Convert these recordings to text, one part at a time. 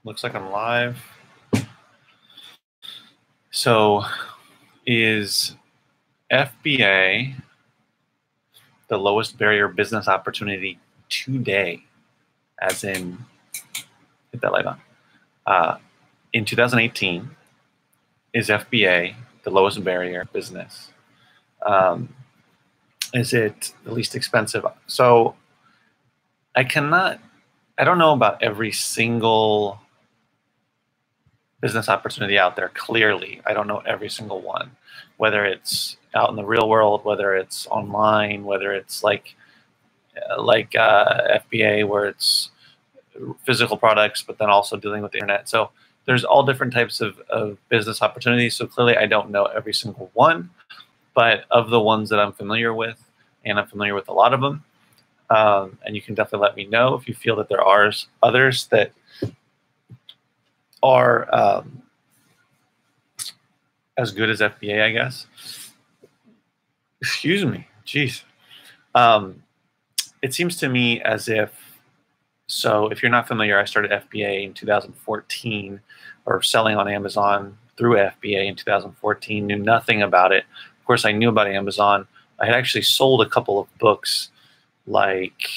Looks like I'm live. So, is FBA the lowest barrier business opportunity today? As in, hit that light on. In 2018, is FBA the lowest barrier business? Is it the least expensive? So, I don't know about every single business opportunity out there. Clearly, I don't know every single one, whether it's out in the real world, whether it's online, whether it's like FBA, where it's physical products, but then also dealing with the internet. So there's all different types of business opportunities. So clearly, I don't know every single one, but of the ones that I'm familiar with, and I'm familiar with a lot of them, and you can definitely let me know if you feel that there are others that are as good as FBA, I guess. Excuse me, jeez. It seems to me as if, so if you're not familiar, I started FBA in 2014, or selling on Amazon through FBA in 2014, knew nothing about it. Of course, I knew about Amazon. I had actually sold a couple of books like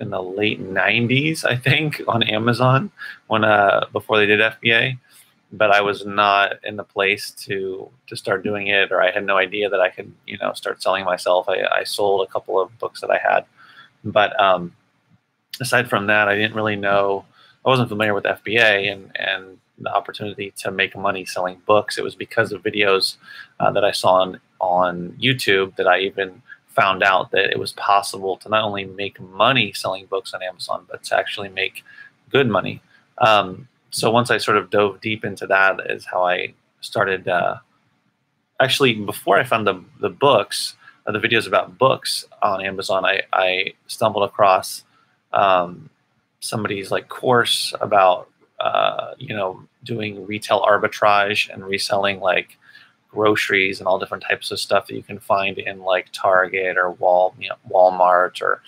in the late 90s, I think, on Amazon when before they did FBA, but I was not in the place to start doing it, or I had no idea that I could, start selling myself. I sold a couple of books that I had, but aside from that, I didn't really know. I wasn't familiar with FBA and the opportunity to make money selling books. It was because of videos that I saw on YouTube that I even found out that it was possible to not only make money selling books on Amazon, but to actually make good money. So once I sort of dove deep into that is how I started. Actually, before I found the books, the videos about books on Amazon, I stumbled across somebody's course about doing retail arbitrage and reselling groceries and all different types of stuff that you can find in Target or Walmart or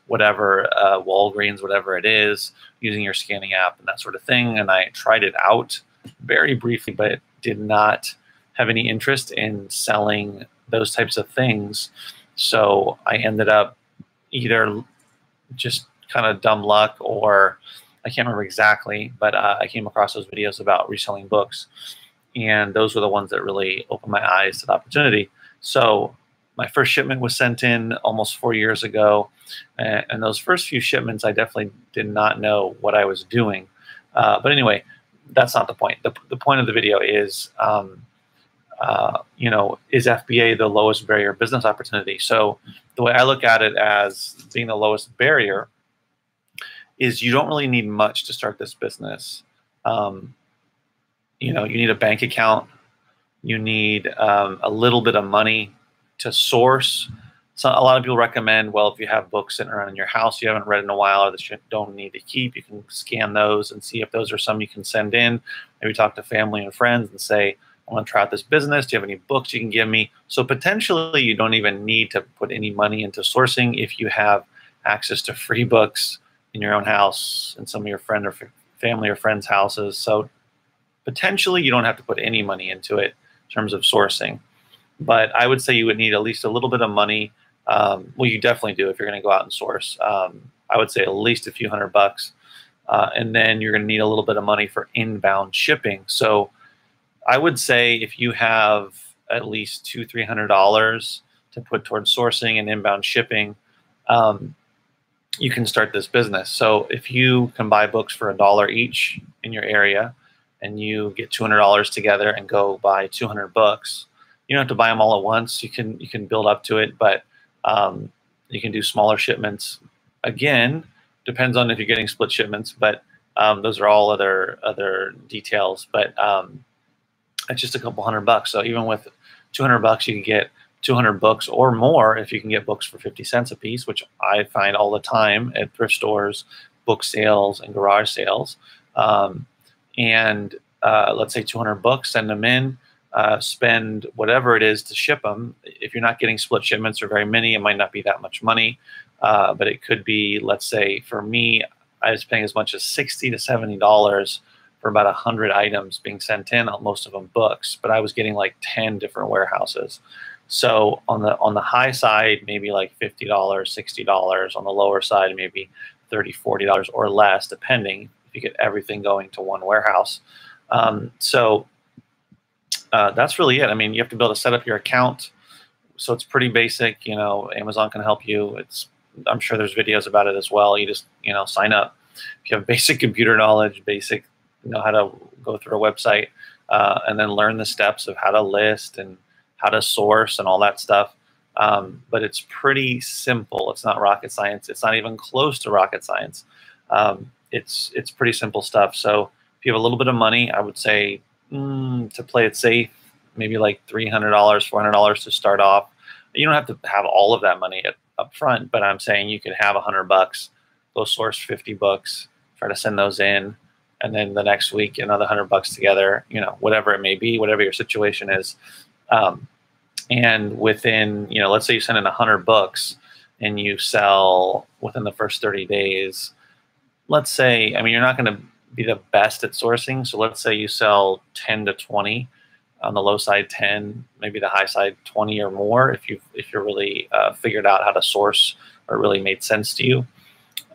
whatever, Walgreens, whatever it is, using your scanning app and that sort of thing. And I tried it out very briefly, but did not have any interest in selling those types of things. So I ended up either just kind of dumb luck, or I can't remember exactly, but I came across those videos about reselling books. And those were the ones that really opened my eyes to the opportunity. So my first shipment was sent in almost 4 years ago. And those first few shipments, I definitely did not know what I was doing. But anyway, that's not the point. The point of the video is, is FBA the lowest barrier business opportunity? So the way I look at it as being the lowest barrier is you don't really need much to start this business. You need a bank account. You need a little bit of money to source. So a lot of people recommend, well, if you have books sitting around in your house you haven't read in a while, or that you don't need to keep, you can scan those and see if those are some you can send in. Maybe talk to family and friends and say, I want to try out this business. Do you have any books you can give me? So potentially you don't even need to put any money into sourcing if you have access to free books in your own house and some of your friend or family or friends' houses. So potentially you don't have to put any money into it in terms of sourcing. But I would say you would need at least a little bit of money. Well, you definitely do if you're going to go out and source. I would say at least a few $100. And then you're going to need a little bit of money for inbound shipping. So I would say if you have at least $200–300 to put towards sourcing and inbound shipping, you can start this business. So if you can buy books for $1 each in your area, and you get $200 together and go buy 200 books, you don't have to buy them all at once. You can build up to it, but you can do smaller shipments. Again, depends on if you're getting split shipments, but those are all other details. But it's just a couple $100. So even with $200, you can get 200 books or more if you can get books for 50 cents a piece, which I find all the time at thrift stores, book sales, and garage sales. Let's say 200 books, send them in, spend whatever it is to ship them. If you're not getting split shipments or very many, it might not be that much money, but it could be, let's say for me, I was paying as much as $60 to $70 for about 100 items being sent in, most of them books, but I was getting like 10 different warehouses. So on the high side, maybe like $50, $60. On the lower side, maybe $30, $40 or less, depending if you get everything going to one warehouse. That's really it. I mean, you have to be able to set up your account. So it's pretty basic. You know, Amazon can help you. I'm sure there's videos about it as well. You just, you know, sign up. If you have basic computer knowledge, basic, you know how to go through a website, and then learn the steps of how to list and how to source and all that stuff. But it's pretty simple. It's not rocket science. It's not even close to rocket science. It's pretty simple stuff. So if you have a little bit of money, I would say to play it safe, maybe like $300, $400 to start off. You don't have to have all of that money up front, but I'm saying you could have $100, go source 50 books, try to send those in, and then the next week another $100 together. You know, whatever it may be, whatever your situation is. And within, you know, let's say you send in 100 books and you sell within the first 30 days. Let's say, I mean, you're not going to be the best at sourcing, so let's say you sell 10 to 20. On the low side 10, maybe the high side 20 or more, if you're really figured out how to source or it really made sense to you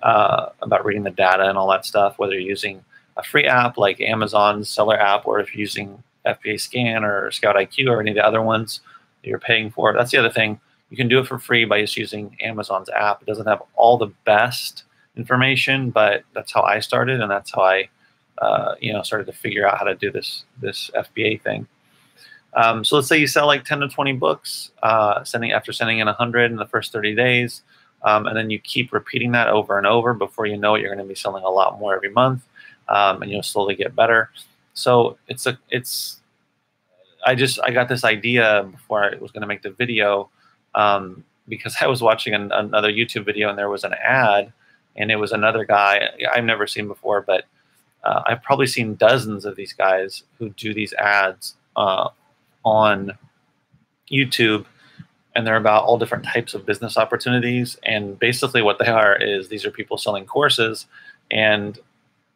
about reading the data and all that stuff, whether you're using a free app like Amazon's seller app, or if you're using FBA Scan or Scout IQ or any of the other ones that you're paying for. That's the other thing. You can do it for free by just using Amazon's app. It doesn't have all the best information, but that's how I started, and that's how I you know, started to figure out how to do this FBA thing. So let's say you sell like 10 to 20 books, after sending in 100 in the first 30 days, and then you keep repeating that over and over. Before you know it, you're going to be selling a lot more every month, and you'll slowly get better. So I got this idea before I was going to make the video, because I was watching another YouTube video and there was an ad, and it was another guy I've never seen before, but I've probably seen dozens of these guys who do these ads on YouTube, and they're about all different types of business opportunities. And basically what they are is these are people selling courses, and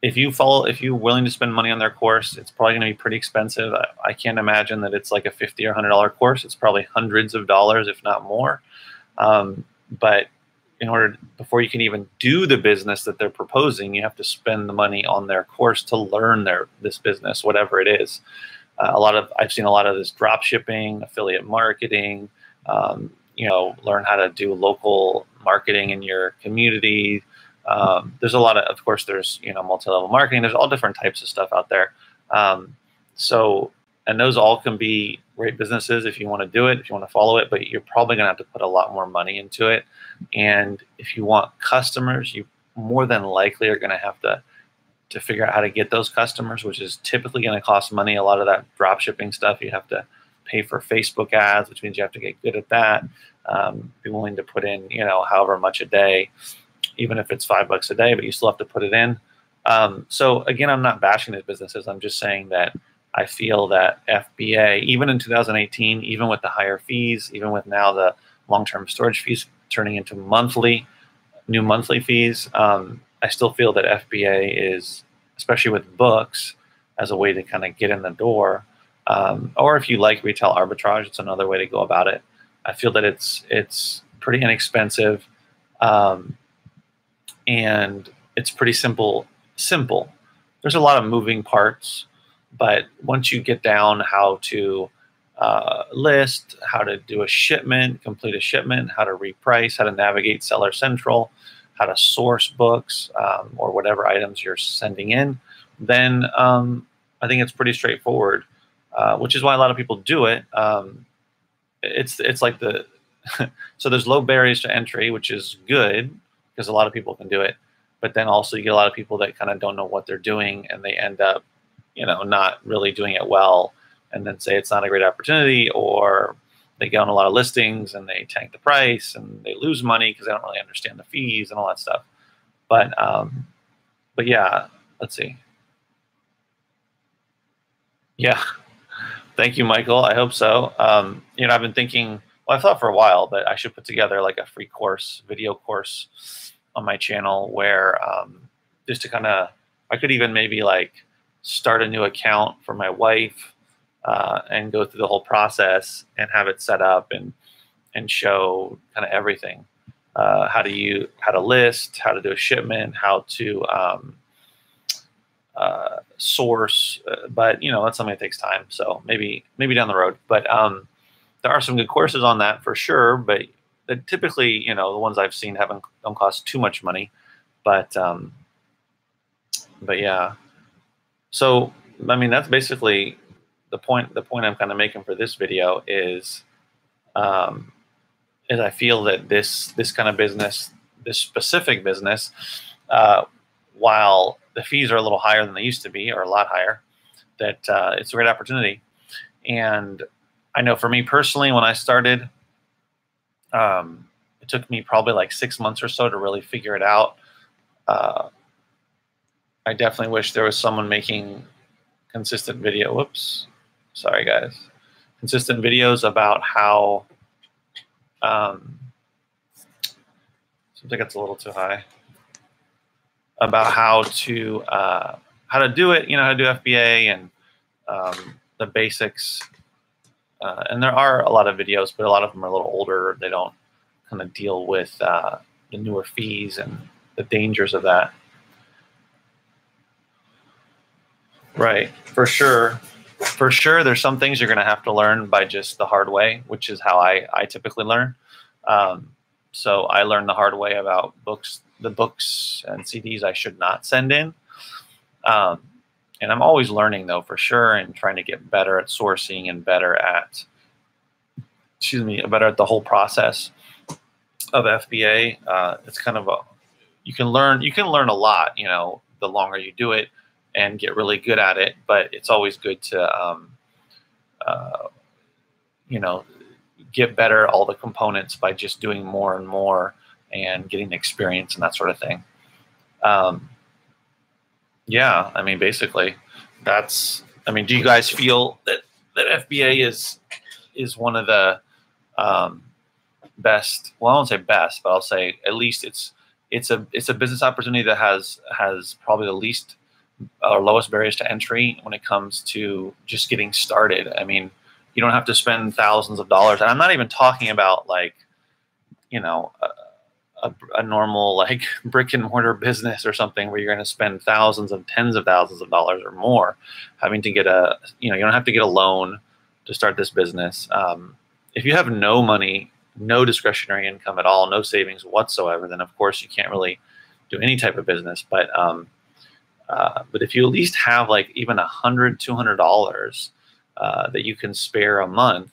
if you're willing to spend money on their course, it's probably going to be pretty expensive. I can't imagine that it's like a $50 or $100 course. It's probably hundreds of dollars, if not more. But before you can even do the business that they're proposing, you have to spend the money on their course to learn this business, whatever it is. I've seen a lot of this drop shipping, affiliate marketing, you know, learn how to do local marketing in your community. There's a lot of course, there's, you know, multi-level marketing. There's all different types of stuff out there. And those all can be great businesses if you want to do it, if you want to follow it, but you're probably going to have to put a lot more money into it. And if you want customers, you more than likely are going to have to figure out how to get those customers, which is typically going to cost money. A lot of that drop shipping stuff, you have to pay for Facebook ads, which means you have to get good at that. Be willing to put in, you know, however much a day, even if it's $5 a day, but you still have to put it in. So again, I'm not bashing these businesses. I'm just saying that I feel that FBA, even in 2018, even with the higher fees, even with now the long-term storage fees turning into new monthly fees, I still feel that FBA is, especially with books, as a way to kind of get in the door. Or if you like retail arbitrage, it's another way to go about it. I feel that it's pretty inexpensive, and it's pretty simple. There's a lot of moving parts, but once you get down how to list, how to do a shipment, complete a shipment, how to reprice, how to navigate Seller Central, how to source books or whatever items you're sending in, then I think it's pretty straightforward, which is why a lot of people do it. It's like so there's low barriers to entry, which is good because a lot of people can do it. But then also you get a lot of people that kind of don't know what they're doing, and they end up, you know, not really doing it well, and then say it's not a great opportunity, or they get on a lot of listings and they tank the price and they lose money because they don't really understand the fees and all that stuff. But yeah, let's see. Yeah, thank you, Michael. I hope so. You know, I've been thinking, well, I thought for a while that I should put together like a free course, video course on my channel where just to kind of, I could even maybe like start a new account for my wife and go through the whole process and have it set up and show kind of everything. How to list, how to do a shipment, how to source, but that's something that takes time. So maybe down the road. But there are some good courses on that for sure. But typically, the ones I've seen don't cost too much money. But yeah. So I mean, that's basically the point. The point I'm kind of making for this video is I feel that this kind of business, this specific business, while the fees are a little higher than they used to be, or a lot higher, that it's a great opportunity. And I know for me personally, when I started, it took me probably like 6 months or so to really figure it out. I definitely wish there was someone making consistent video. Whoops, sorry guys. Consistent videos about how. Seems like it's a little too high. About how to do it, how to do FBA and the basics. And there are a lot of videos, but a lot of them are a little older. They don't kind of deal with the newer fees and the dangers of that. Right, for sure. For sure, there's some things you're going to have to learn by just the hard way, which is how I typically learn. So I learned the hard way about the books and CDs I should not send in. And I'm always learning, though, for sure, and trying to get better at sourcing and better at, better at the whole process of FBA. It's kind of you can learn a lot, the longer you do it and get really good at it. But it's always good to, get better at all the components by just doing more and more and getting experience and that sort of thing. Yeah, I mean, basically, do you guys feel that FBA is one of the best? Well, I won't say best, but I'll say at least it's a business opportunity that has probably the least or lowest barriers to entry when it comes to just getting started. I mean, you don't have to spend thousands of dollars, and I'm not even talking about like, a normal like brick and mortar business or something where you're going to spend tens of thousands of dollars or more, having to get you don't have to get a loan to start this business. If you have no money, no discretionary income at all, no savings whatsoever, then of course you can't really do any type of business. But if you at least have like even $100, $200 that you can spare a month,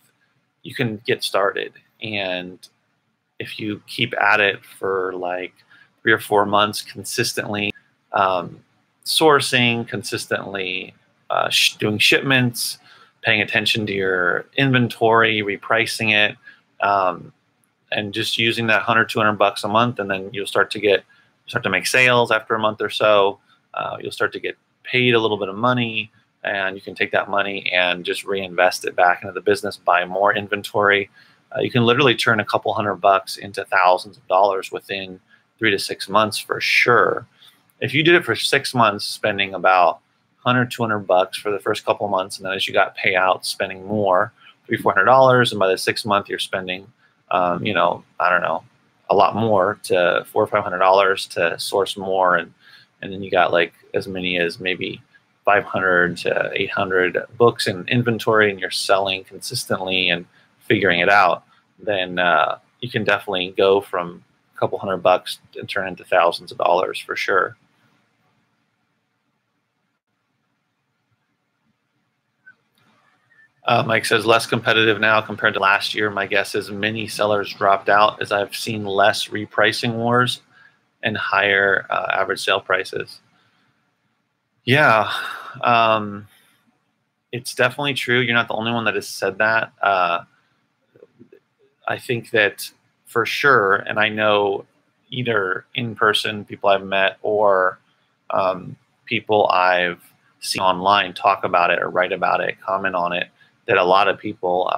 you can get started. And if you keep at it for like 3 or 4 months consistently, sourcing, consistently doing shipments, paying attention to your inventory, repricing it, and just using that $100, $200 a month, and then you'll start to make sales after a month or so. You'll start to get paid a little bit of money, and you can take that money and just reinvest it back into the business, buy more inventory. You can literally turn a couple $100 into thousands of dollars within 3 to 6 months for sure. If you did it for 6 months, spending about $100, $200 for the first couple of months, and then as you got payouts, spending more, $300, $400, and by the 6th month you're spending, I don't know, a lot more, to $400 or $500 to source more, and then you got like as many as maybe 500 to 800 books in inventory, and you're selling consistently and figuring it out, then you can definitely go from a couple $100 and turn into thousands of dollars for sure. Mike says, less competitive now compared to last year. My guess is many sellers dropped out as I've seen less repricing wars and higher average sale prices. Yeah, it's definitely true. You're not the only one that has said that. I think that for sure, and I know either in person people I've met or people I've seen online talk about it or write about it, comment on it, that a lot of people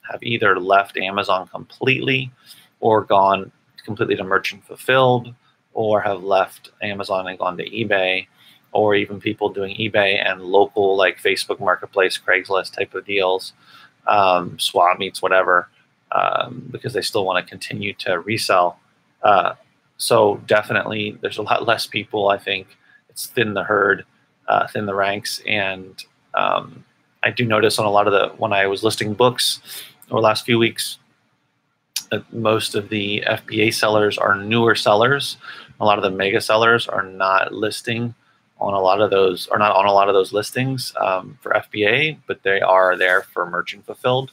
have either left Amazon completely or gone completely to merchant fulfilled, or have left Amazon and gone to eBay. or even people doing eBay and local like Facebook Marketplace, Craigslist type of deals, swap meets, whatever, because they still want to continue to resell. So definitely there's a lot less people. I think it's thin the herd, thin the ranks. And I do notice on a lot of when I was listing books over the last few weeks, that most of the FBA sellers are newer sellers. A lot of the mega sellers are not listing on a lot of those, or not on a lot of those listings for FBA, but they are there for merchant fulfilled.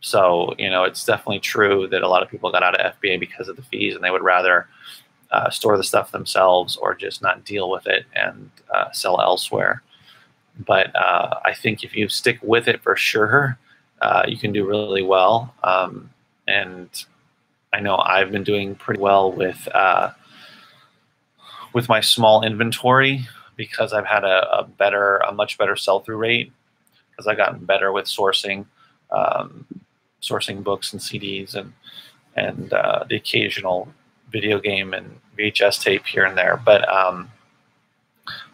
So, it's definitely true that a lot of people got out of FBA because of the fees, and they would rather store the stuff themselves or just not deal with it and sell elsewhere. But I think if you stick with it for sure, you can do really well. And I know I've been doing pretty well with my small inventory because I've had a much better sell-through rate, because I've gotten better with sourcing books and CDs and the occasional video game and VHS tape here and there. But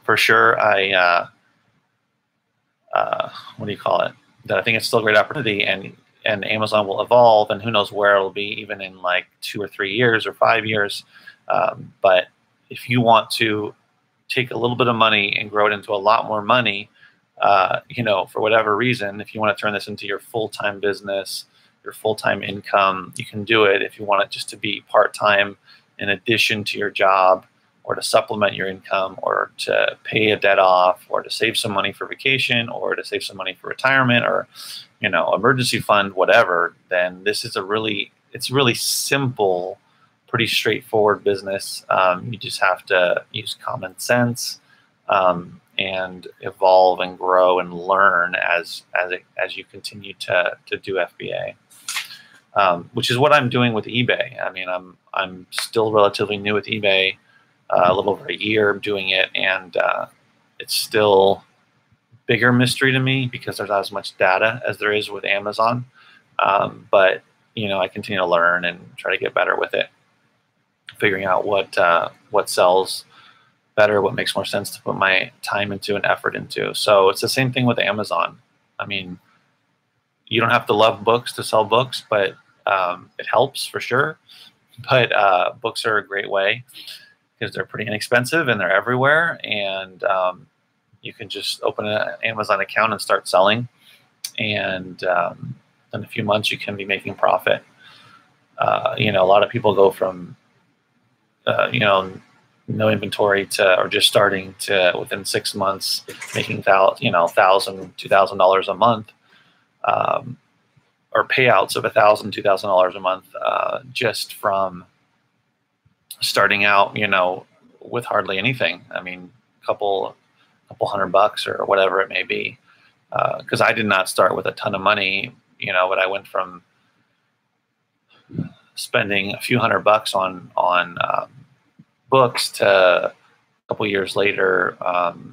for sure, what do you call it? That I think it's still a great opportunity, and Amazon will evolve, and who knows where it'll be even in like 2 or 3 years or 5 years. But if you want to take a little bit of money and grow it into a lot more money, for whatever reason, if you want to turn this into your full-time business, your full-time income, you can do it. If you want it just to be part-time in addition to your job, or to supplement your income, or to pay a debt off, or to save some money for vacation, or to save some money for retirement, or emergency fund, whatever, then this is it's really simple, pretty straightforward business. You just have to use common sense and evolve and grow and learn as you continue to do FBA, which is what I'm doing with eBay. I mean, I'm still relatively new with eBay. A little over a year doing it, and it's still bigger mystery to me because there's not as much data as there is with Amazon. But I continue to learn and try to get better with it, figuring out what sells better, what makes more sense to put my time into and effort into. So it's the same thing with Amazon. I mean, you don't have to love books to sell books, but it helps for sure. But books are a great way, because they're pretty inexpensive and they're everywhere, and you can just open an Amazon account and start selling, and in a few months you can be making profit. A lot of people go from no inventory or just starting to within 6 months making $1,000, $2,000 a month, or payouts of $1,000, $2,000 a month, just from starting out, with hardly anything. I mean, a couple $100 or whatever it may be. Because I did not start with a ton of money, but I went from spending a few $100 on books to a couple years later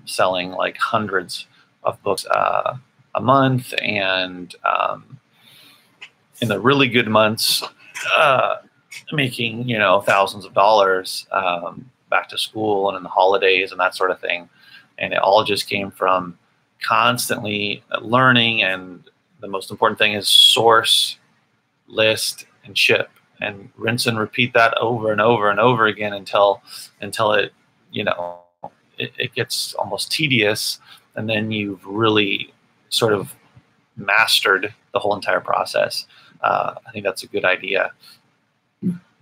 selling like hundreds of books a month, and in the really good months, making thousands of dollars back to school and in the holidays and that sort of thing. And it all just came from constantly learning, and the most important thing is source, list, and ship, and rinse and repeat that over and over and over again until it it gets almost tedious, and then you've really sort of mastered the whole entire process. I think that's a good idea.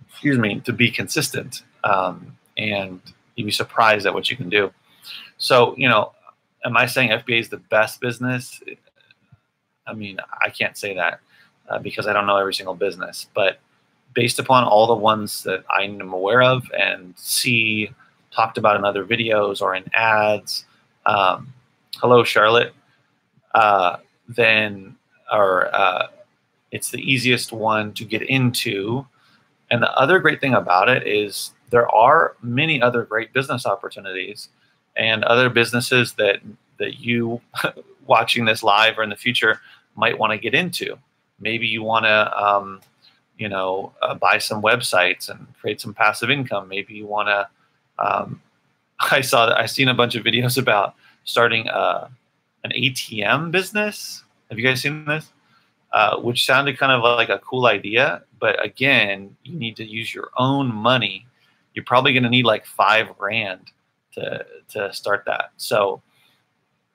Excuse me, to be consistent, and you'd be surprised at what you can do. So, am I saying FBA is the best business? I mean, I can't say that because I don't know every single business, but based upon all the ones that I am aware of and see talked about in other videos or in ads, hello, Charlotte, it's the easiest one to get into. And the other great thing about it is there are many other great business opportunities and other businesses that you watching this live or in the future might want to get into. Maybe you want to buy some websites and create some passive income. Maybe you want to I seen a bunch of videos about starting an ATM business. Have you guys seen this? Which sounded kind of like a cool idea, but again, you need to use your own money. You're probably going to need like $5,000 to start that. So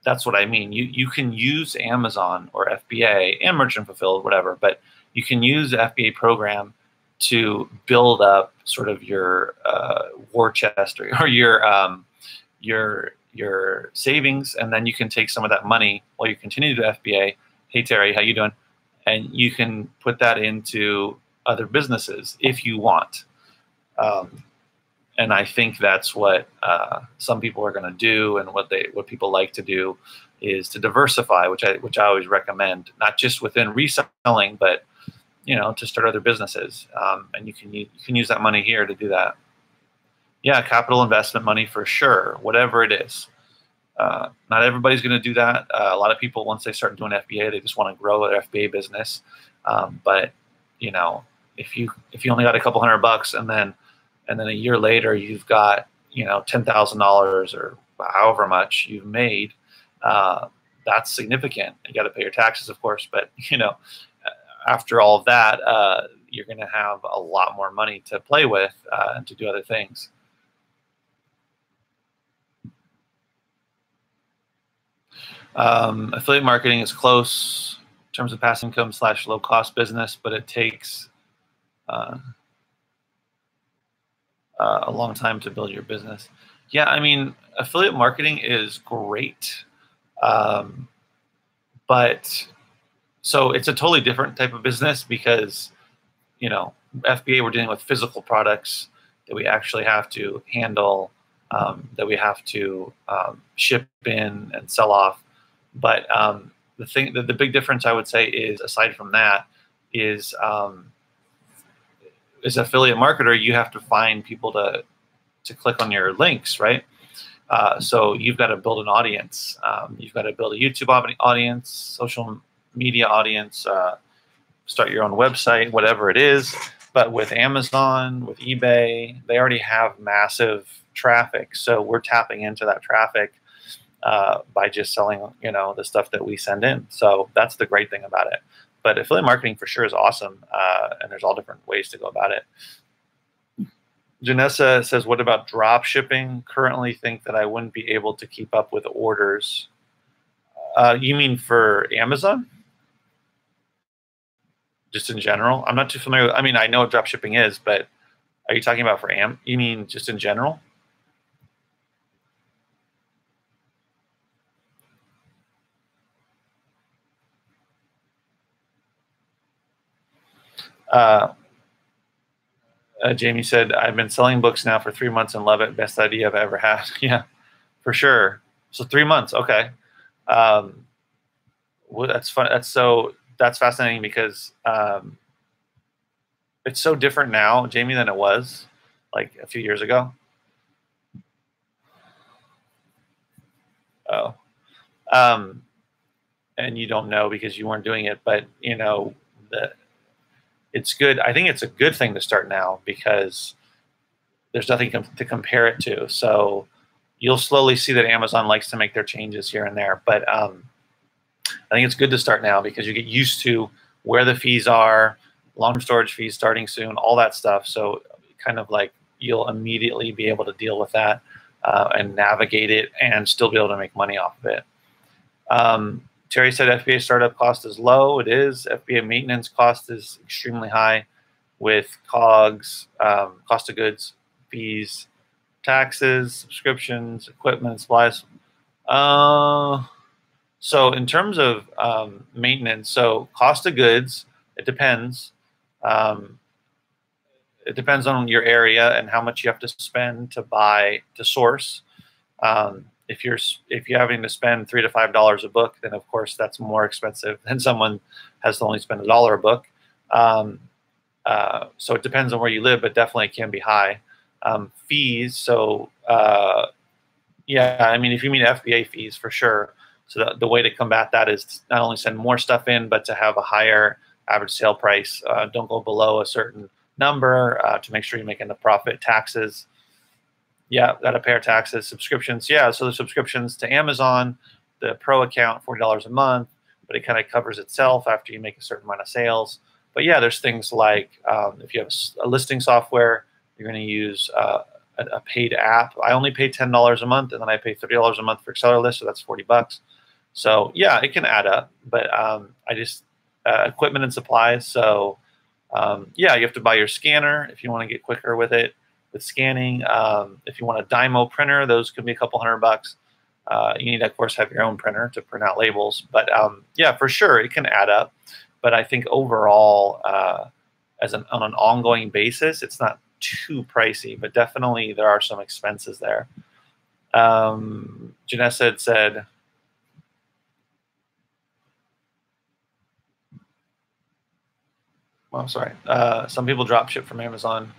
that's what I mean. You can use Amazon or FBA and Merchant Fulfilled, whatever, but you can use the FBA program to build up sort of your war chest or your savings, and then you can take some of that money while you continue to do FBA. Hey Terry, how you doing? And you can put that into other businesses if you want. And I think that's what some people are going to do, and what people like to do is to diversify, which I always recommend, not just within reselling, but to start other businesses. And you can use that money here to do that. Yeah, capital investment money for sure, whatever it is. Not everybody's going to do that. A lot of people, once they start doing FBA, they just want to grow their FBA business. But if you only got a couple $100 and then a year later you've got $10,000 or however much you've made, that's significant. You got to pay your taxes, of course, but after all of that, you're going to have a lot more money to play with and to do other things. Affiliate marketing is close in terms of passive income / low cost business, but it takes a long time to build your business. Yeah, I mean, affiliate marketing is great, but so it's a totally different type of business because FBA, we're dealing with physical products that we actually have to handle, that we have to ship in and sell off. But the big difference I would say is, aside from that, is as an affiliate marketer, you have to find people to click on your links, right? So you've got to build an audience. You've got to build a YouTube audience, social media audience, start your own website, whatever it is. But with Amazon, with eBay, they already have massive traffic. So we're tapping into that traffic by just selling, the stuff that we send in. So that's the great thing about it. But affiliate marketing for sure is awesome, and there's all different ways to go about it. Janessa says, what about drop shipping? Currently think that I wouldn't be able to keep up with orders. You mean for Amazon? Just in general? I'm not too familiar with, I mean, I know what drop shipping is, but are you talking about for you mean just in general? Jamie said, I've been selling books now for 3 months and love it. Best idea I've ever had. Yeah, for sure. So 3 months. Okay. Well, that's fun. That's fascinating because it's so different now, Jamie, than it was like a few years ago. Oh. And you don't know because you weren't doing it, but it's good. I think it's a good thing to start now because there's nothing to compare it to. So you'll slowly see that Amazon likes to make their changes here and there. But I think it's good to start now because you get used to where the fees are, long-term storage fees starting soon, all that stuff. So kind of like you'll immediately be able to deal with that and navigate it and still be able to make money off of it. Terry said FBA startup cost is low. It is. FBA maintenance cost is extremely high with COGS, cost of goods, fees, taxes, subscriptions, equipment, supplies. So in terms of maintenance, so cost of goods, it depends. It depends on your area and how much you have to spend to source. If you're having to spend $3 to $5 a book, then of course that's more expensive than someone has to only spend $1 a book. So it depends on where you live, but definitely can be high. Fees, so yeah, I mean, if you mean FBA fees, for sure. So the way to combat that is to not only send more stuff in, but to have a higher average sale price. Don't go below a certain number to make sure you're making the profit. Taxes. Yeah, got to pay our taxes, subscriptions. Yeah, so the subscriptions to Amazon, the Pro account, $40 a month, but it kind of covers itself after you make a certain amount of sales. But yeah, there's things like if you have a listing software, you're going to use a paid app. I only pay $10 a month, and then I pay $30 a month for Acceler List, so that's $40. So yeah, it can add up. But I just equipment and supplies. So yeah, you have to buy your scanner if you want to get quicker with it. With scanning, if you want a Dymo printer, those could be a couple $100. You need to, of course, have your own printer to print out labels. But yeah, for sure, it can add up. But I think overall, on an ongoing basis, it's not too pricey. But definitely, there are some expenses there. Janessa had said, well, I'm sorry. Some people drop ship from Amazon.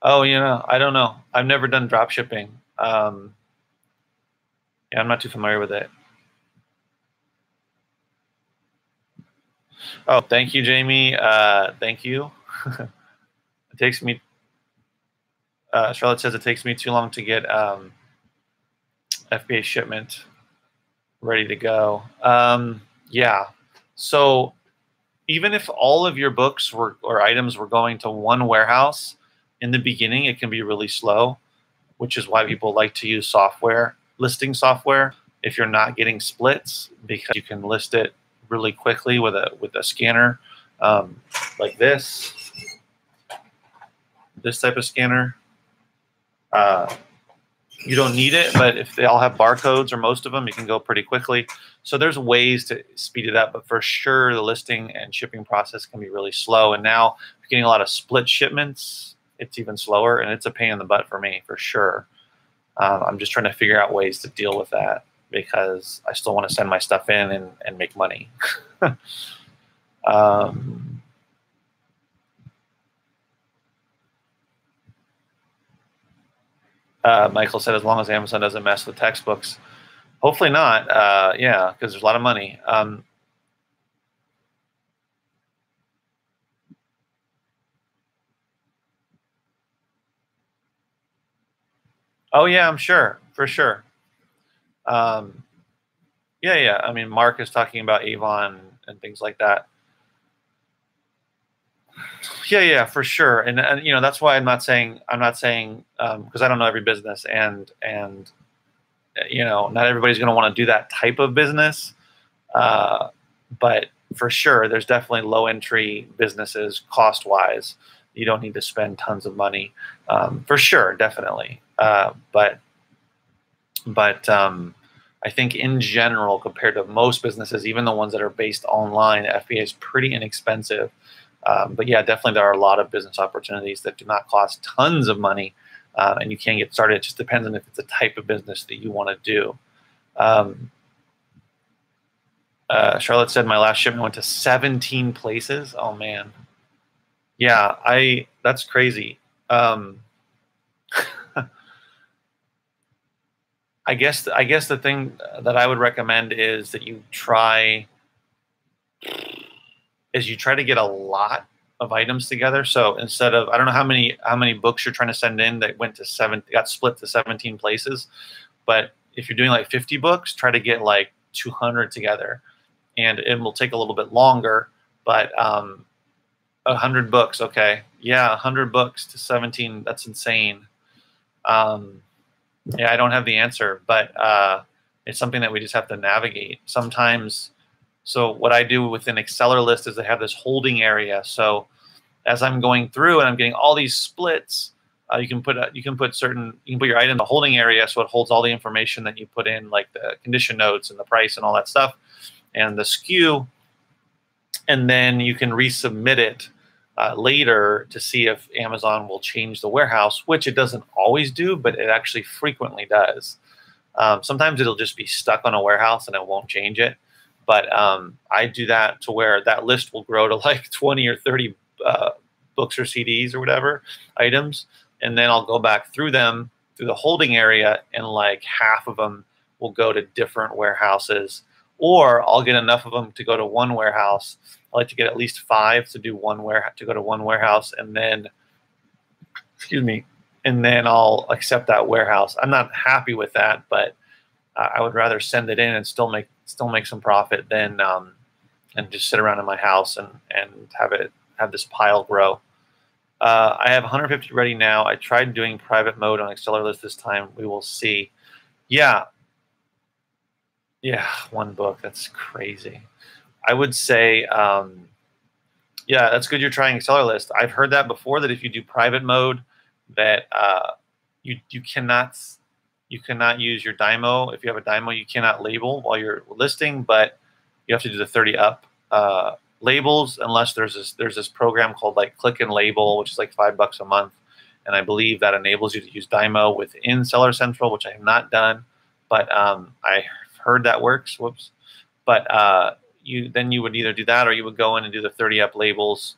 Oh, I don't know. I've never done drop shipping. Yeah, I'm not too familiar with it. Oh, thank you, Jamie. Thank you. It takes me, Charlotte says it takes me too long to get FBA shipment ready to go. Yeah. So even if all of your books or items were going to one warehouse, in the beginning, it can be really slow, which is why people like to use software, listing software, if you're not getting splits, because you can list it really quickly with a scanner like this type of scanner. You don't need it, but if they all have barcodes or most of them, you can go pretty quickly. So there's ways to speed it up, but for sure the listing and shipping process can be really slow. And now if you're getting a lot of split shipments, it's even slower, and it's a pain in the butt for me, for sure. I'm just trying to figure out ways to deal with that because I still want to send my stuff in and make money. Michael said, as long as Amazon doesn't mess with textbooks. Hopefully not. Yeah, because there's a lot of money. Oh, yeah, I'm sure. For sure. Yeah. I mean, Mark is talking about Avon and things like that. Yeah, for sure. And that's why I'm not saying because I don't know every business and not everybody's going to want to do that type of business. But for sure, there's definitely low entry businesses cost wise. You don't need to spend tons of money, for sure, definitely. But I think in general, compared to most businesses, even the ones that are based online, FBA is pretty inexpensive. But yeah, definitely there are a lot of business opportunities that do not cost tons of money, and you can get started. It just depends on if it's a type of business that you want to do. Charlotte said my last shipment went to 17 places. Oh man, yeah, that's crazy. I guess the thing that I would recommend is that you try to get a lot of items together. So instead of, I don't know how many books you're trying to send in that got split to 17 places, but if you're doing like 50 books, try to get like 200 together, and it will take a little bit longer. But 100 books, okay, yeah, 100 books to 17, that's insane. Yeah, I don't have the answer, but it's something that we just have to navigate sometimes. So what I do with an Acceler list is I have this holding area. So as I'm going through and I'm getting all these splits, you can put your item in the holding area, so it holds all the information that you put in, like the condition notes and the price and all that stuff, and the SKU, and then you can resubmit it later to see if Amazon will change the warehouse, which it doesn't always do, but it actually frequently does. Sometimes it'll just be stuck on a warehouse and it won't change it. But I do that to where that list will grow to like 20 or 30 books or CDs or whatever items. And then I'll go back through them through the holding area, and like half of them will go to different warehouses, or I'll get enough of them to go to one warehouse. I like to get at least 5 to go to one warehouse, and then, excuse me, and then I'll accept that warehouse. I'm not happy with that, but I would rather send it in and still make some profit than and just sit around in my house and have this pile grow. I have 150 ready now. I tried doing private mode on AcceleraList this time. We will see. Yeah, one book. That's crazy. I would say, yeah, that's good. You're trying AcceleraList. I've heard that before. That if you do private mode, that you cannot use your Dymo. If you have a Dymo, you cannot label while you're listing, but you have to do the 30 up labels unless there's this program called like Click and Label, which is like $5 a month, and I believe that enables you to use Dymo within Seller Central, which I have not done, but I heard that works. Whoops. But then you would either do that or you would go in and do the 30 up labels,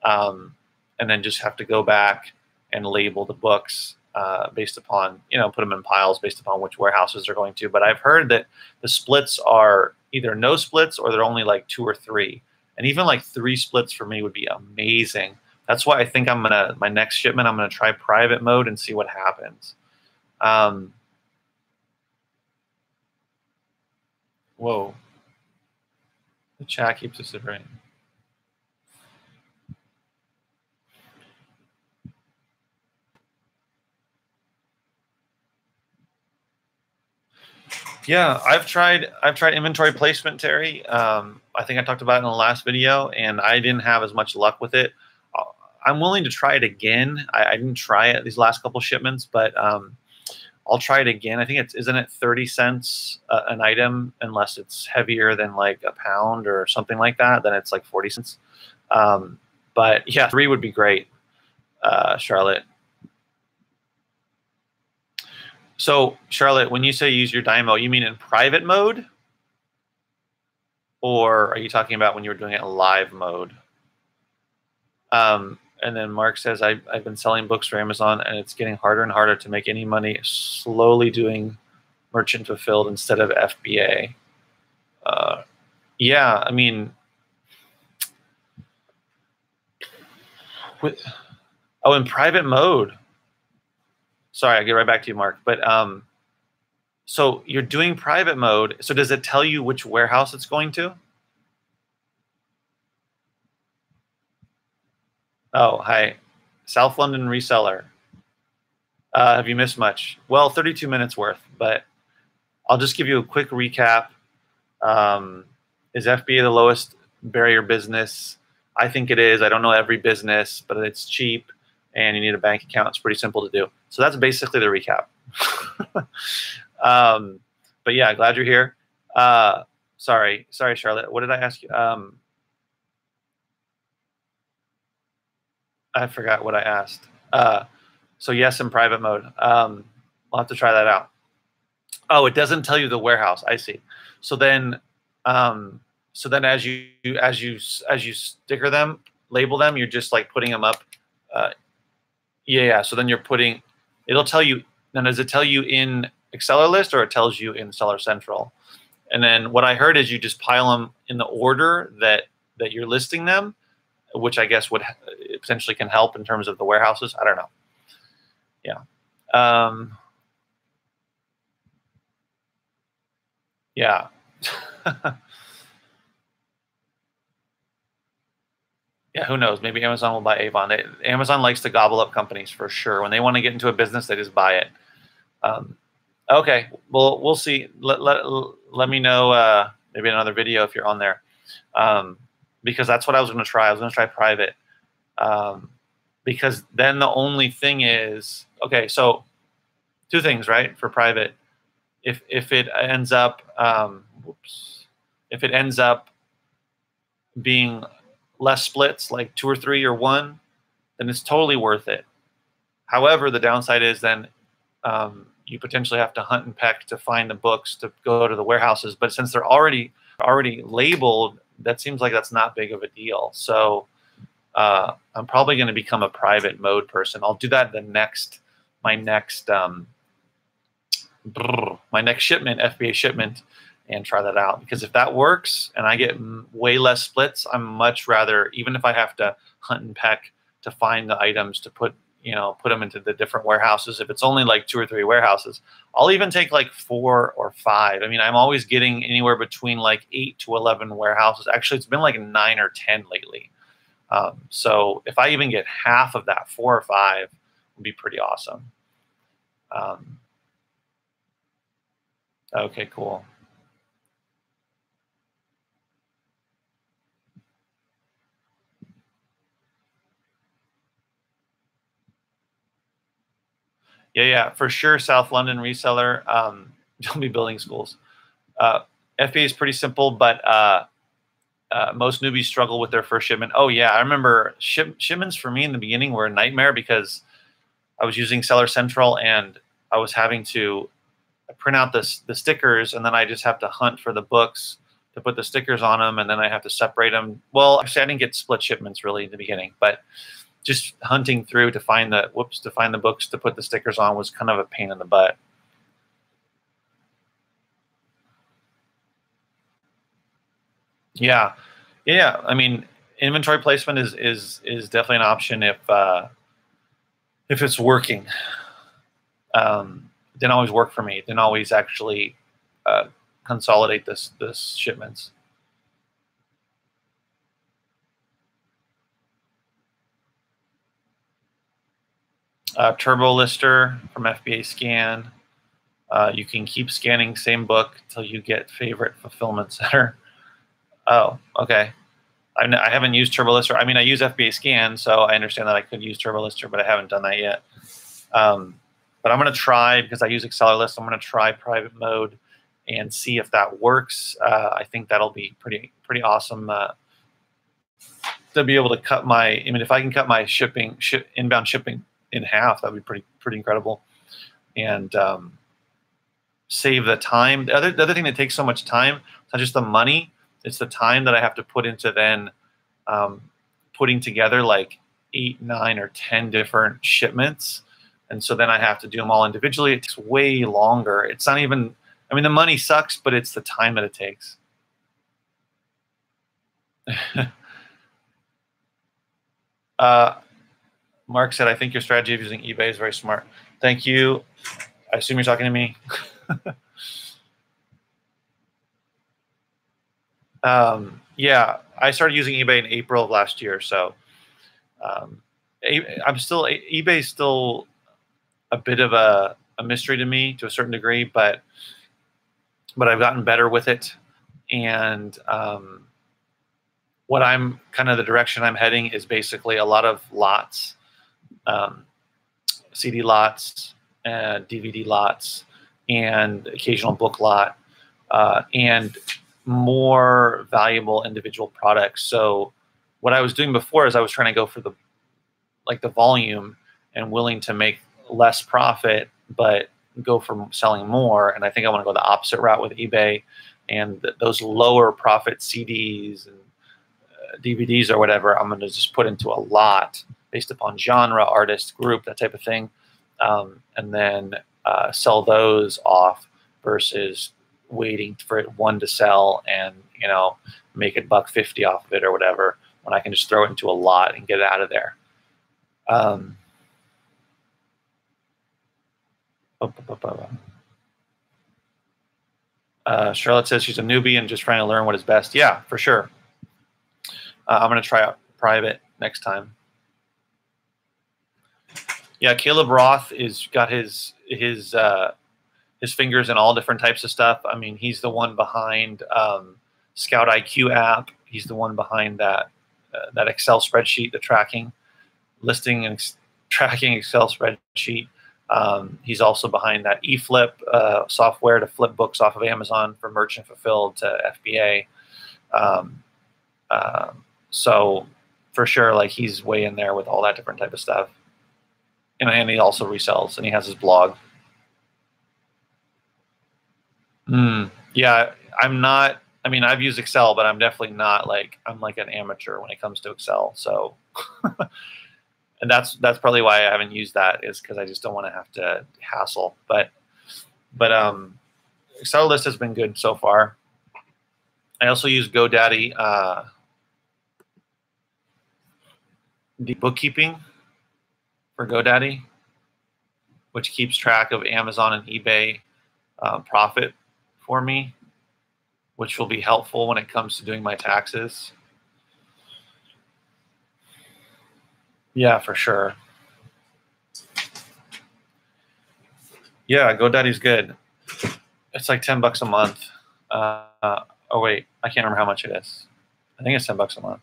and then just have to go back and label the books based upon, put them in piles based upon which warehouses they're going to. But I've heard that the splits are either no splits or they're only like 2 or 3. And even like 3 splits for me would be amazing. That's why I think my next shipment, I'm gonna try private mode and see what happens. Whoa. The chat keeps disappearing. Yeah, I've tried inventory placement, Terry. I think I talked about it in the last video, and I didn't have as much luck with it. I'm willing to try it again. I didn't try it these last couple shipments, but I'll try it again. I think isn't it 30 cents an item unless it's heavier than like a pound or something like that. Then it's like 40 cents. But yeah, 3 would be great, Charlotte. So, Charlotte, when you say use your Dymo, you mean in private mode? Or are you talking about when you were doing it in live mode? And then Mark says, I've been selling books for Amazon, and it's getting harder and harder to make any money, slowly doing merchant fulfilled instead of FBA. Yeah, I mean, in private mode. Sorry, I'll get right back to you, Mark. But so you're doing private mode. So does it tell you which warehouse it's going to? Oh, hi. South London reseller. Have you missed much? Well, 32 minutes worth, but I'll just give you a quick recap. Is FBA the lowest barrier business? I think it is. I don't know every business, but it's cheap and you need a bank account. It's pretty simple to do. So that's basically the recap. But yeah, glad you're here. Sorry, Charlotte. What did I ask you? I forgot what I asked. So yes, in private mode. I'll have to try that out. Oh, it doesn't tell you the warehouse. I see. So then as you sticker them, label them, you're just like putting them up. Yeah. So then you're putting. It'll tell you. Now, does it tell you in AcceleraList or it tells you in Seller Central? And then what I heard is you just pile them in the order that you're listing them, which I guess would potentially can help in terms of the warehouses. I don't know. Yeah. Yeah. Yeah, who knows? Maybe Amazon will buy Avon. Amazon likes to gobble up companies for sure. When they want to get into a business, they just buy it. Okay, well, we'll see. Let me know maybe in another video if you're on there, because that's what I was going to try. I was going to try private, because then the only thing is, okay, so 2 things, right, for private. If it ends up, if it ends up being less splits, like 2 or 3 or 1, then it's totally worth it. However, the downside is then you potentially have to hunt and peck to find the books to go to the warehouses. But since they're already labeled, that seems like that's not big of a deal. So I'm probably going to become a private mode person. I'll do that my next shipment, FBA shipment, and try that out. Because if that works and I get way less splits, I'm much rather, even if I have to hunt and peck to find the items to put put them into the different warehouses. If it's only like 2 or 3 warehouses, I'll even take like 4 or 5. I mean, I'm always getting anywhere between like 8 to 11 warehouses. Actually, it's been like 9 or 10 lately. So if I even get half of that, 4 or 5, would be pretty awesome. Okay, cool. Yeah, for sure. South London reseller. Don't be building schools. FBA is pretty simple, but most newbies struggle with their first shipment. Oh yeah, I remember shipments for me in the beginning were a nightmare because I was using Seller Central and I was having to print out the stickers, and then I just have to hunt for the books to put the stickers on them, and then I have to separate them. Well, actually, I didn't get split shipments really in the beginning, but just hunting through to find the books to put the stickers on was kind of a pain in the butt. Yeah, yeah. I mean, inventory placement is definitely an option if it's working. It didn't always work for me. It didn't always actually consolidate this shipments. Turbo lister from FBA Scan. You can keep scanning same book until you get favorite fulfillment center. Oh, okay. I haven't used Turbo Lister. I mean, I use FBA Scan, so I understand that I could use Turbo Lister, but I haven't done that yet. But I'm going to try, because I use AccelerList, I'm going to try private mode and see if that works. I think that'll be pretty awesome to be able to cut my. I mean, if I can cut my inbound shipping in half, that'd be pretty incredible, and save the time. The other thing that takes so much time, it's not just the money. It's the time that I have to put into then putting together like 8, 9, or 10 different shipments. And so then I have to do them all individually. It takes way longer. It's not even, I mean, the money sucks, but it's the time that it takes. Mark said, I think your strategy of using eBay is very smart. Thank you. I assume you're talking to me. Yeah, I started using eBay in April of last year. So eBay is still a bit of a mystery to me to a certain degree, but I've gotten better with it. And what I'm kind of the direction I'm heading is basically a lot of lots, CD lots, DVD lots, and occasional book lot, and more valuable individual products. So what I was doing before is I was trying to go for the volume and willing to make less profit, but go for selling more. And I think I want to go the opposite route with eBay, and those lower profit CDs and DVDs or whatever, I'm going to just put into a lot based upon genre, artist, group, that type of thing, and then sell those off versus waiting for one to sell and make it $1.50 off of it or whatever, when I can just throw it into a lot and get it out of there. Charlotte says she's a newbie and just trying to learn what is best. Yeah, for sure. I'm going to try out private next time. Yeah, Caleb Roth is got his fingers in all different types of stuff. I mean, he's the one behind Scout IQ app. He's the one behind that Excel spreadsheet, the tracking, listing and tracking Excel spreadsheet. He's also behind that eFlip software to flip books off of Amazon from merchant fulfilled to FBA. So for sure, like, he's way in there with all that different type of stuff. And he also resells, and he has his blog. Yeah, I'm not. I mean, I've used Excel, but I'm definitely not I'm like an amateur when it comes to Excel. So, and that's probably why I haven't used that, is because I just don't want to have to hassle. But AccelerList has been good so far. I also use GoDaddy, the bookkeeping for GoDaddy, which keeps track of Amazon and eBay profit for me, which will be helpful when it comes to doing my taxes. Yeah, for sure. Yeah, GoDaddy's good. It's like $10 a month. Oh wait, I can't remember how much it is. I think it's $10 a month.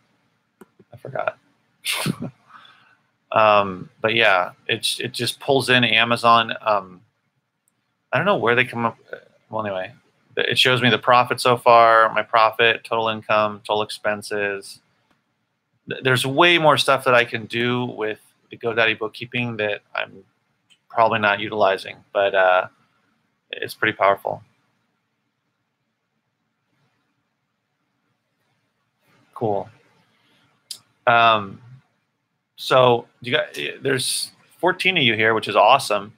I forgot. But yeah, it just pulls in Amazon. I don't know where they come up. Well, anyway, it shows me the profit so far, my profit, total income, total expenses. There's way more stuff that I can do with the GoDaddy bookkeeping that I'm probably not utilizing, but it's pretty powerful. Cool. So you got, there's 14 of you here, which is awesome.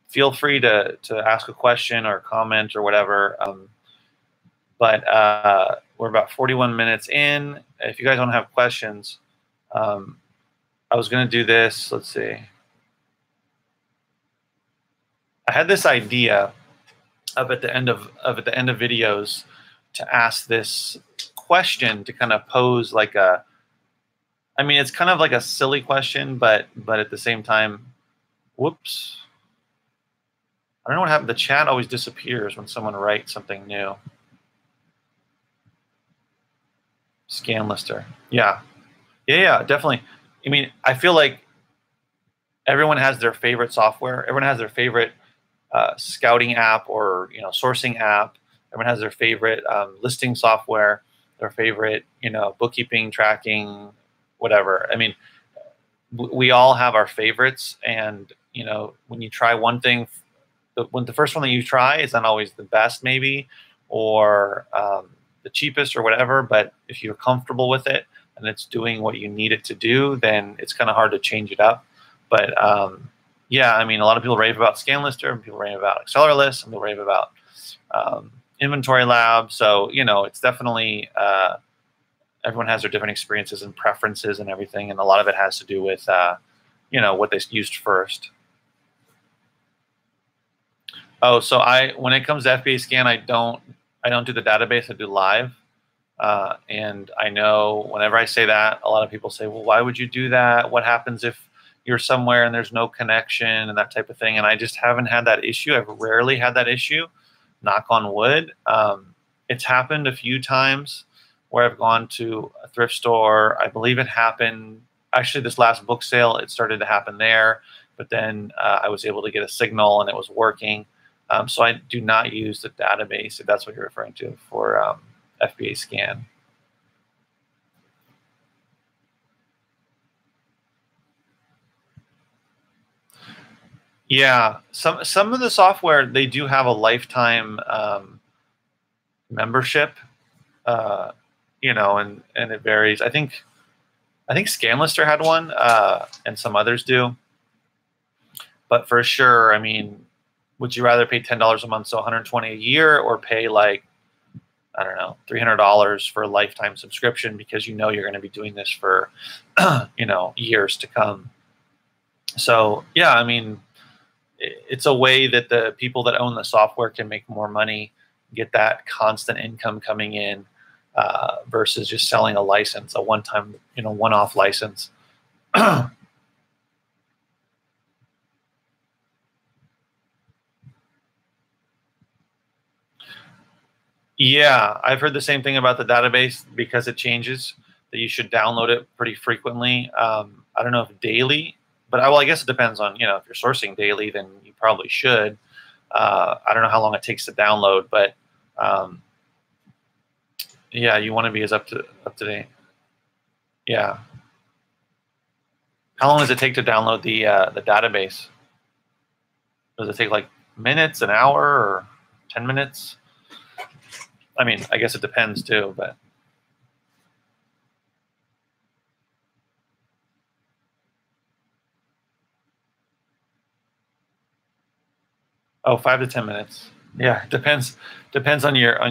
Feel free to ask a question or comment or whatever. But we're about 41 minutes in. If you guys don't have questions, I was going to do this. Let's see. I had this idea of at the end of videos to ask this question, to kind of pose like a, I mean, it's kind of like a silly question, but at the same time, whoops. I don't know what happened. The chat always disappears when someone writes something new. Scan lister. Yeah, definitely. I mean, I feel like everyone has their favorite software. Everyone has their favorite scouting app or sourcing app. Everyone has their favorite listing software, their favorite bookkeeping, tracking, whatever. I mean, we all have our favorites, and when you try one thing, when the first one that you try is not always the best, maybe, or the cheapest or whatever. But if you're comfortable with it and it's doing what you need it to do, then it's kind of hard to change it up. But yeah, I mean, a lot of people rave about ScanLister, and people rave about AcceleraList, and people rave about Inventory Lab. So it's definitely everyone has their different experiences and preferences and everything, and a lot of it has to do with what they used first. Oh, so when it comes to FBA Scan, I don't do the database. I do live, and I know whenever I say that, a lot of people say, "Well, why would you do that? What happens if you're somewhere and there's no connection and that type of thing?" And I just haven't had that issue. I've rarely had that issue. Knock on wood. It's happened a few times where I've gone to a thrift store. I believe it happened actually this last book sale. It started to happen there, but then I was able to get a signal and it was working. So I do not use the database, if that's what you're referring to, for FBA Scan. Yeah, some of the software, they do have a lifetime membership, and it varies. I think ScanLister had one, and some others do. But for sure, I mean, would you rather pay $10 a month, so $120 a year, or pay like, I don't know, $300 for a lifetime subscription because you're going to be doing this for years to come? So yeah, I mean, it's a way that the people that own the software can make more money, get that constant income coming in, versus just selling a license, a one-time, one-off license. Yeah, I've heard the same thing about the database, because it changes, that you should download it pretty frequently. I don't know if daily, but I guess it depends on, if you're sourcing daily, then you probably should. I don't know how long it takes to download, but yeah, you want to be as up to date. Yeah. How long does it take to download the database? Does it take like minutes, an hour, or 10 minutes? I mean, I guess it depends too, but. Oh, 5 to 10 minutes. Yeah, depends on your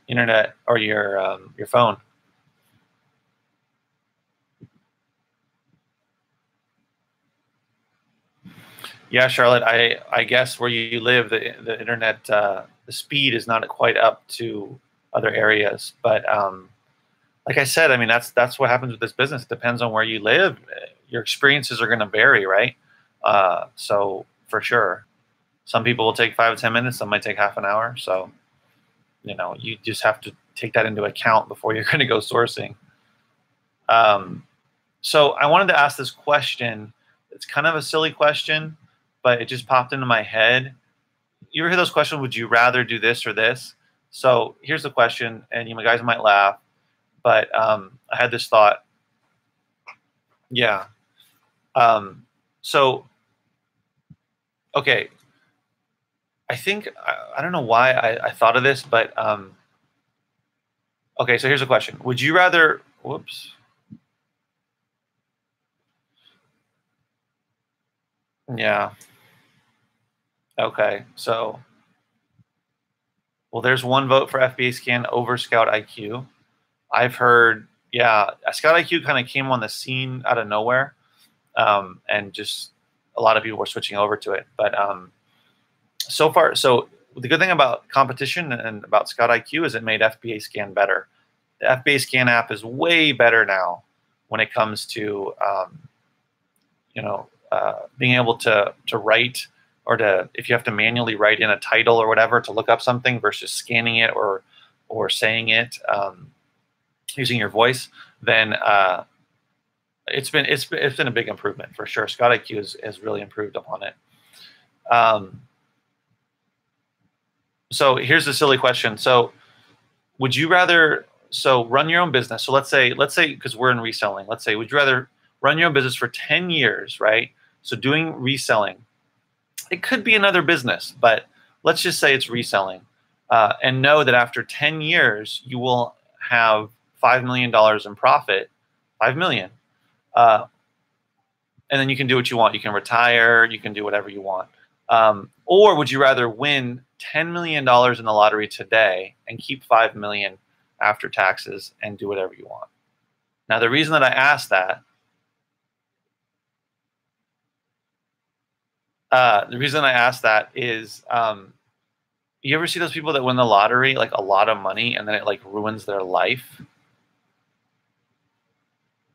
internet or your phone. Yeah, Charlotte, I guess where you live, the internet, the speed is not quite up to other areas. But like I said, I mean, that's what happens with this business. It depends on where you live. Your experiences are going to vary, right? So for sure, some people will take 5 to 10 minutes. Some might take half an hour. So you just have to take that into account before you're going to go sourcing. So I wanted to ask this question. It's kind of a silly question, but it just popped into my head. You ever hear those questions? Would you rather do this or this? So here's the question, and you guys might laugh, but I had this thought. Yeah. So okay, I think I don't know why I thought of this, but okay. So here's a question: would you rather? Whoops. Yeah. Okay. So well, there's one vote for FBA Scan over Scout IQ. I've heard, yeah, Scout IQ kind of came on the scene out of nowhere, and just a lot of people were switching over to it. But so far, so the good thing about competition and about Scout IQ is it made FBA Scan better. The FBA Scan app is way better now when it comes to being able to write, or to, if you have to manually write in a title or whatever to look up something versus scanning it or saying it using your voice, then it's been a big improvement for sure. Scout IQ has really improved upon it. So here's a silly question. So would you rather run your own business? So let's say because we're in reselling, let's say, would you rather run your own business for 10 years, right? So doing reselling, it could be another business, but let's just say it's reselling, and know that after 10 years you will have $5 million in profit, 5 million, and then you can do what you want. You can retire, you can do whatever you want. Or would you rather win $10 million in the lottery today and keep 5 million after taxes and do whatever you want? Now, the reason that I asked that, is, you ever see those people that win the lottery, like a lot of money, and then it like ruins their life?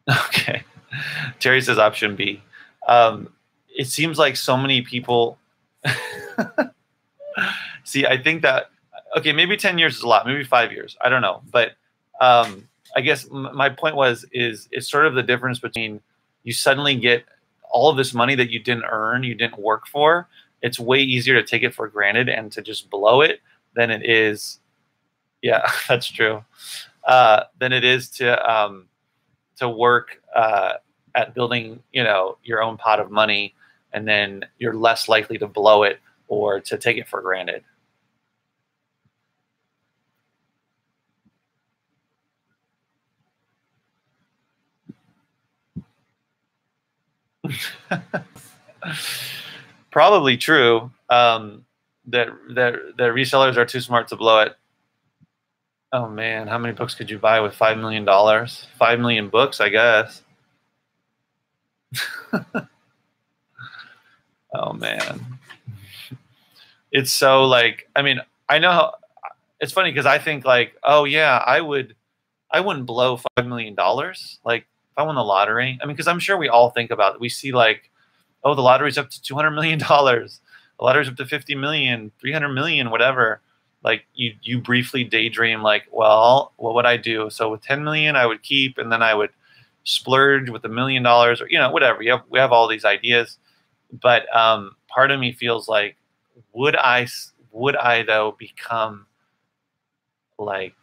Okay. Terry says option B. It seems like so many people. See, I think that, okay, maybe 10 years is a lot, maybe 5 years. I don't know. But I guess my point is it's sort of the difference between you suddenly get all of this money that you didn't earn, you didn't work for. It's way easier to take it for granted and to just blow it than it is. Yeah, that's true. Than it is to work at building, your own pot of money, and then you're less likely to blow it or to take it for granted. Probably true. That resellers are too smart to blow it. Oh man, how many books could you buy with $5 million? 5 million books, I guess. Oh man, it's so like, I mean, I know how, it's funny because I think like, oh yeah, I wouldn't blow $5 million. Like if I won the lottery, I mean, because I'm sure we all think about it. We see like, oh, the lottery's up to $200 million. The lottery's up to 50 million, 300 million, whatever. Like you briefly daydream like, well, what would I do? So with 10 million, I would keep, and then I would splurge with $1 million, or whatever. We have all these ideas, but part of me feels like, would I though become like,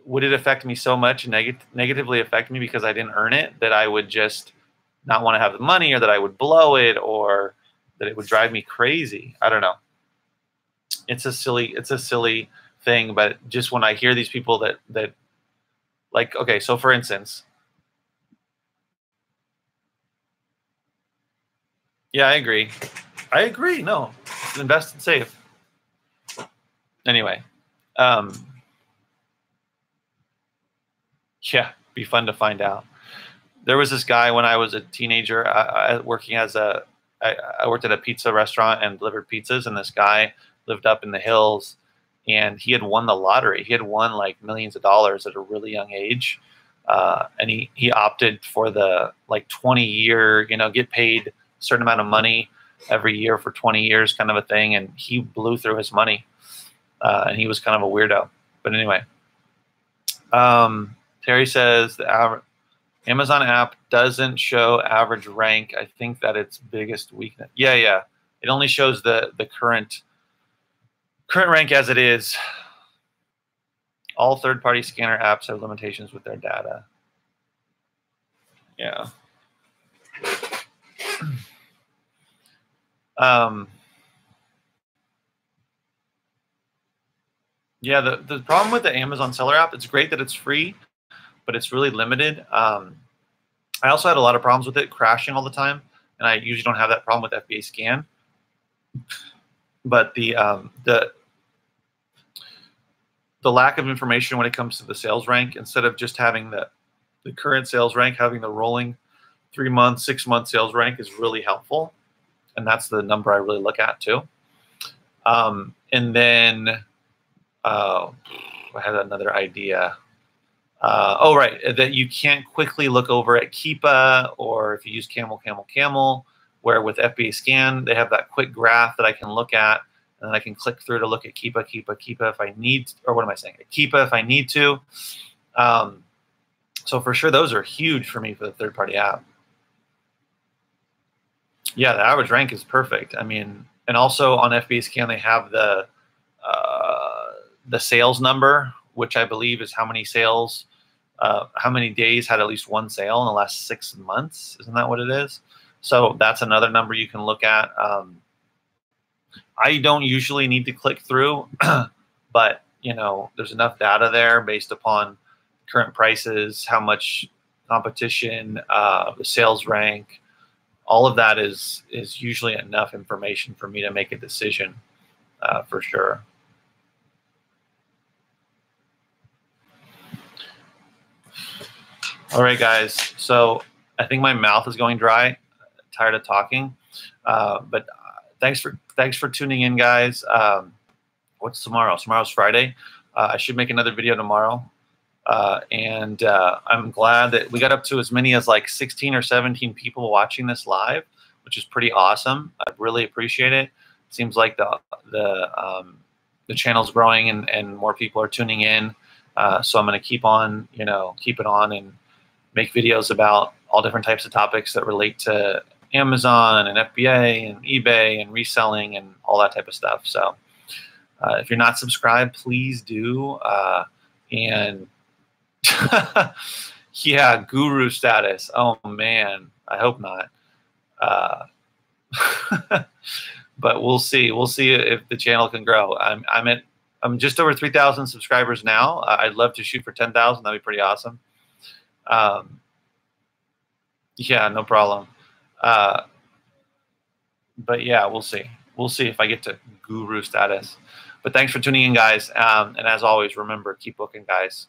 would it affect me so much, negatively affect me because I didn't earn it, that I would just not want to have the money, or that I would blow it, or that it would drive me crazy? I don't know. It's a silly thing, but just when I hear these people that like, okay, so for instance, yeah, I agree. No, invest and save. Anyway, yeah, be fun to find out. there was this guy when I was a teenager, working as I worked at a pizza restaurant and delivered pizzas, and this guy lived up in the hills, and he had won the lottery. He had won like millions of dollars at a really young age, and he opted for the like 20-year, get paid a certain amount of money every year for 20 years kind of a thing, and he blew through his money, and he was kind of a weirdo. But anyway, Terry says the Amazon app doesn't show average rank. I think that its biggest weakness. Yeah. It only shows the current rank as it is. All third-party scanner apps have limitations with their data. Yeah. Yeah, the problem with the Amazon seller app, it's great that it's free, but it's really limited. I also had a lot of problems with it crashing all the time, and I usually don't have that problem with FBA Scan. But the lack of information when it comes to the sales rank, instead of just having the current sales rank, having the rolling 3-month, 6-month sales rank is really helpful, and that's the number I really look at too. And then I had another idea. Oh, right, that you can't quickly look over at Keepa, or if you use Camel, where with FBA Scan, they have that quick graph that I can look at, and then I can click through to look at Keepa if I need, or what am I saying? Keepa if I need to. So for sure, those are huge for me for the third-party app. Yeah, the average rank is perfect. I mean, and also on FBA Scan, they have the sales number, which I believe is how many sales, how many days had at least one sale in the last 6 months. Isn't that what it is? So that's another number you can look at. I don't usually need to click through, but there's enough data there based upon current prices, how much competition, the sales rank. All of that is usually enough information for me to make a decision, for sure. All right, guys. So I think my mouth is going dry. Tired of talking, but thanks for tuning in, guys. What's tomorrow? Tomorrow's Friday. I should make another video tomorrow, and I'm glad that we got up to as many as like 16 or 17 people watching this live, which is pretty awesome. I really appreciate it. It seems like the channel's growing and more people are tuning in. So I'm going to keep it on and make videos about all different types of topics that relate to Amazon and FBA and eBay and reselling and all that type of stuff. So if you're not subscribed, please do. And yeah, guru status. Oh man, I hope not. But we'll see. We'll see if the channel can grow. I'm just over 3,000 subscribers now. I'd love to shoot for 10,000. That'd be pretty awesome. Yeah, no problem. But yeah, we'll see. We'll see if I get to guru status. But thanks for tuning in, guys. And as always, remember, keep booking, guys.